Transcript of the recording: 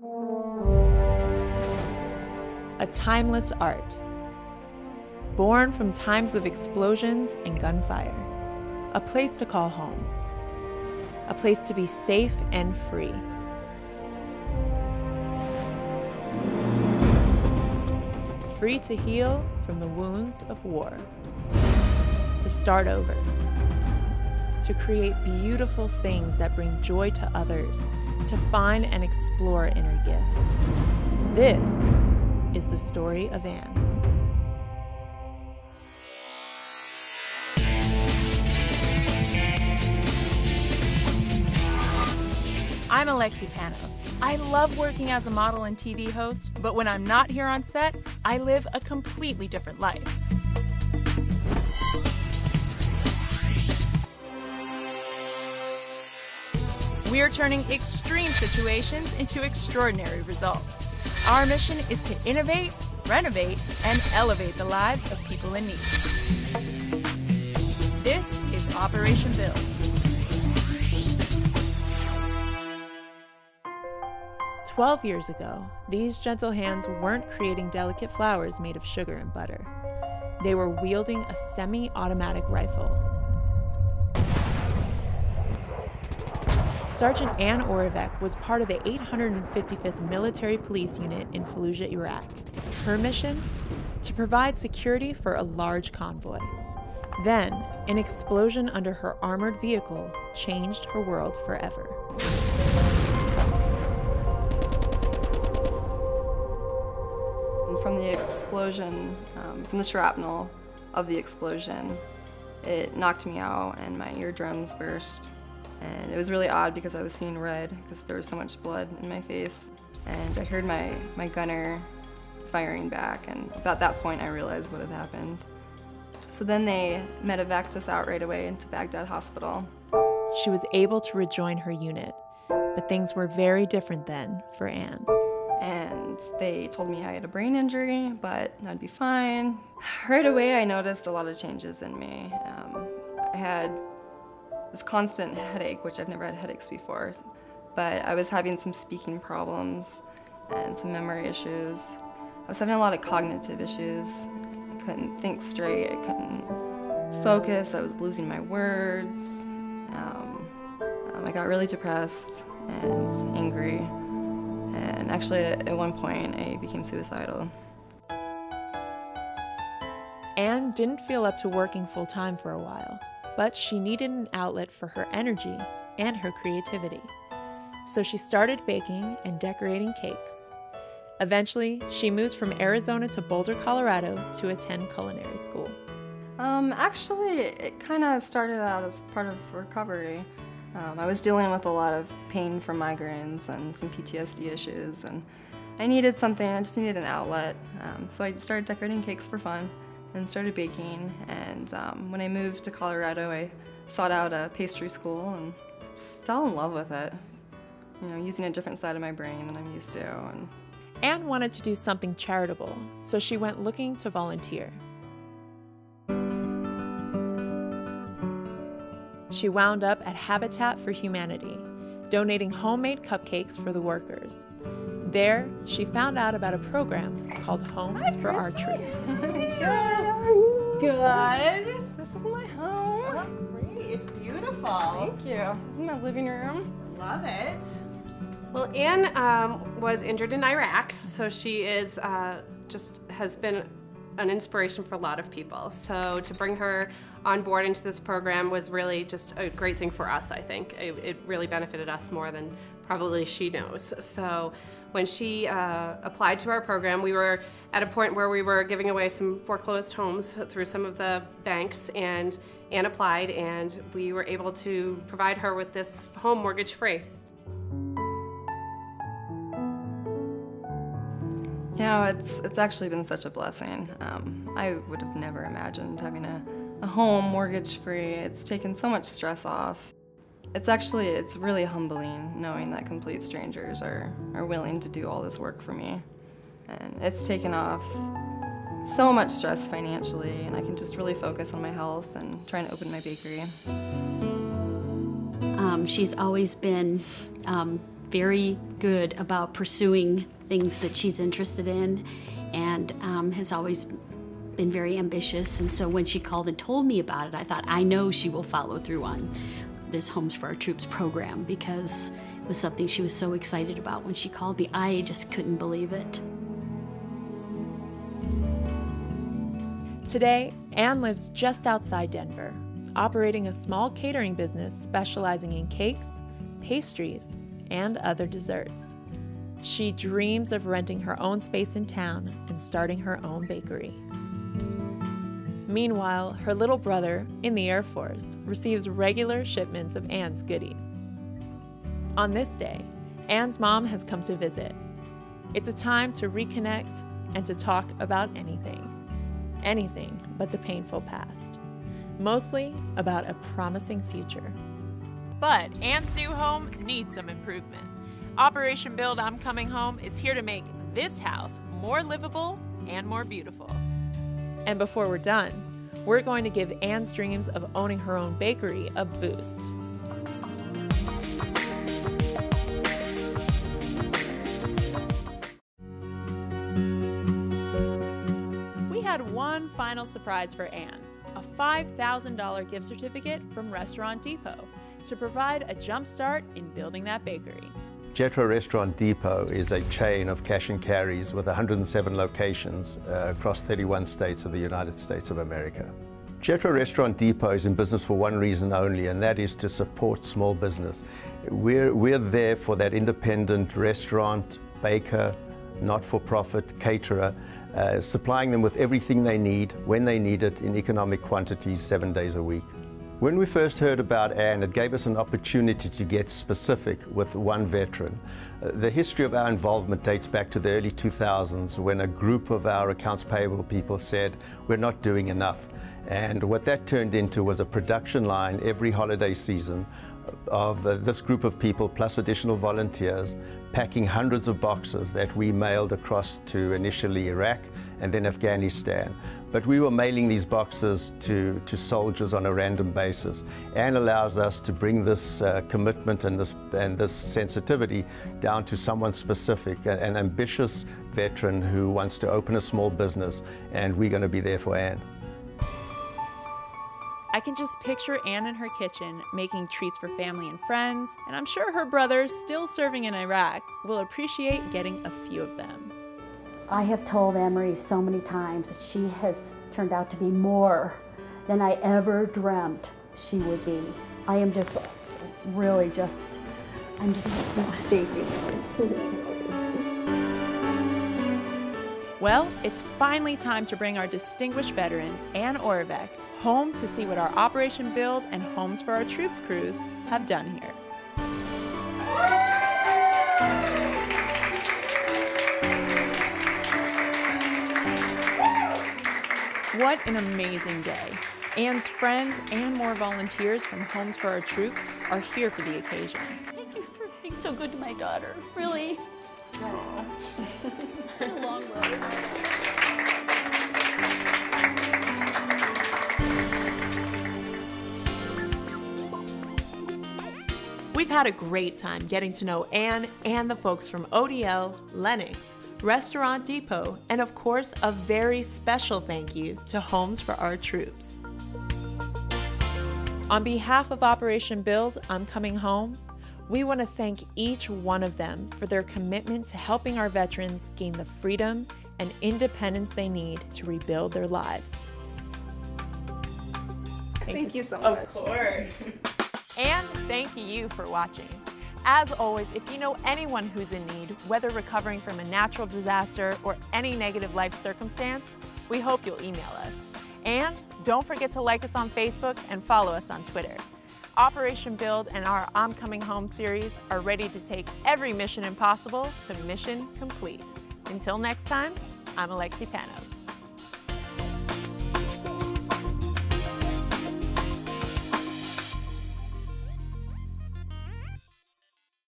A timeless art, born from times of explosions and gunfire. A place to call home. A place to be safe and free. Free to heal from the wounds of war. To start over. To create beautiful things that bring joy to others. To find and explore inner gifts. This is the story of Anne. I'm ALEXI PANOS. I love working as a model and TV host, but when I'm not here on set, I live a completely different life. We are turning extreme situations into extraordinary results. Our mission is to innovate, renovate, and elevate the lives of people in need. This is Operation Build. "12 years ago, these gentle hands weren't creating delicate flowers made of sugar and butter. They were wielding a semi-automatic rifle. Sergeant Anne ORAVEC was part of the 855th Military Police Unit in Fallujah, Iraq. Her mission? To provide security for a large convoy. Then, an explosion under her armored vehicle changed her world forever. From the explosion, from the shrapnel of the explosion, it knocked me out and my eardrums burst. And it was really odd because I was seeing red because there was so much blood in my face. And I heard my gunner firing back, and about that point I realized what had happened. So then they medevaced us out right away into Baghdad Hospital. She was able to rejoin her unit, but things were very different then for Anne. And they told me I had a brain injury, but I'd be fine. Right away I noticed a lot of changes in me. I had this constant headache, which I've never had headaches before, but I was having some speaking problems and some memory issues. I was having a lot of cognitive issues. I couldn't think straight, I couldn't focus, I was losing my words. I got really depressed and angry, and actually at one point I became suicidal. Anne didn't feel up to working full-time for a while, but she needed an outlet for her energy and her creativity. So she started baking and decorating cakes. Eventually, she moved from Arizona to Boulder, Colorado to attend culinary school. Actually, it kind of started out as part of recovery. I was dealing with a lot of pain from migraines and some PTSD issues, and I needed something, I just needed an outlet. So I started decorating cakes for fun and started baking, and when I moved to Colorado, I sought out a pastry school and just fell in love with it. You know, using a different side of my brain than I'm used to. And Anne wanted to do something charitable, so she went looking to volunteer. She wound up at Habitat for Humanity, donating homemade cupcakes for the workers. There, she found out about a program called Homes for Our Troops. Good. How are you? Good. This is my home. Oh, great. It's beautiful. Thank you. This is my living room. Love it. Well, Anne was injured in Iraq, so she is just has been an inspiration for a lot of people. So to bring her on board into this program was really just a great thing for us, I think. It really benefited us more than probably she knows. So when she applied to our program, we were at a point where we were giving away some foreclosed homes through some of the banks, and Anne applied, and we were able to provide her with this home mortgage-free. You know, it's actually been such a blessing. I would have never imagined having a home mortgage-free. It's taken so much stress off. It's really humbling knowing that complete strangers are willing to do all this work for me. And it's taken off so much stress financially, and I can just really focus on my health and trying to open my bakery. She's always been very good about pursuing things that she's interested in, and has always been very ambitious. And so when she called and told me about it, I thought, I know she will follow through on this Homes for Our Troops program, because it was something she was so excited about. When she called me, I just couldn't believe it. Today, Ann lives just outside Denver, operating a small catering business specializing in cakes, pastries, and other desserts. She dreams of renting her own space in town and starting her own bakery. Meanwhile, her little brother, in the Air Force, receives regular shipments of Ann's goodies. On this day, Ann's mom has come to visit. It's a time to reconnect and to talk about anything. Anything but the painful past. Mostly about a promising future. But Ann's new home needs some improvement. Operation Build I'm Coming Home is here to make this house more livable and more beautiful. And before we're done, we're going to give Ann's dreams of owning her own bakery a boost. We had one final surprise for Ann, a $5,000 gift certificate from Restaurant Depot to provide a jump start in building that bakery. Jetro Restaurant Depot is a chain of cash and carries with 107 locations across 31 states of the United States of America. Jetro Restaurant Depot is in business for one reason only, and that is to support small business. We're there for that independent restaurant, baker, not-for-profit, caterer, supplying them with everything they need, when they need it, in economic quantities, 7 days a week. When we first heard about Ann, it gave us an opportunity to get specific with one veteran. The history of our involvement dates back to the early 2000s, when a group of our accounts payable people said, we're not doing enough. And what that turned into was a production line every holiday season of this group of people, plus additional volunteers, packing hundreds of boxes that we mailed across to initially Iraq and then Afghanistan. But we were mailing these boxes to soldiers on a random basis. Ann allows us to bring this commitment and this sensitivity down to someone specific, an ambitious veteran who wants to open a small business, and we're going to be there for Ann. I can just picture Ann in her kitchen making treats for family and friends, and I'm sure her brother, still serving in Iraq, will appreciate getting a few of them. I have told Anne-Marie so many times that she has turned out to be more than I ever dreamt she would be. I am just really I'm just thank you. Well, it's finally time to bring our distinguished veteran, Ann ORAVEC, home to see what our Operation Build and Homes for Our Troops crews have done here. What an amazing day. Ann's friends and more volunteers from Homes for Our Troops are here for the occasion. Thank you for being so good to my daughter, really. Aww. A long road. We've had a great time getting to know Ann and the folks from ODL, Lennox, Restaurant Depot, and of course, a very special thank you to Homes for Our Troops. On behalf of Operation Build I'm Coming Home, we want to thank each one of them for their commitment to helping our veterans gain the freedom and independence they need to rebuild their lives. Thank you so much. Of course. And thank you for watching. As always, if you know anyone who's in need, whether recovering from a natural disaster or any negative life circumstance, we hope you'll email us. And don't forget to like us on Facebook and follow us on Twitter. Operation Build and our I'm Coming Home series are ready to take every mission impossible to mission complete. Until next time, I'm ALEXI PANOS.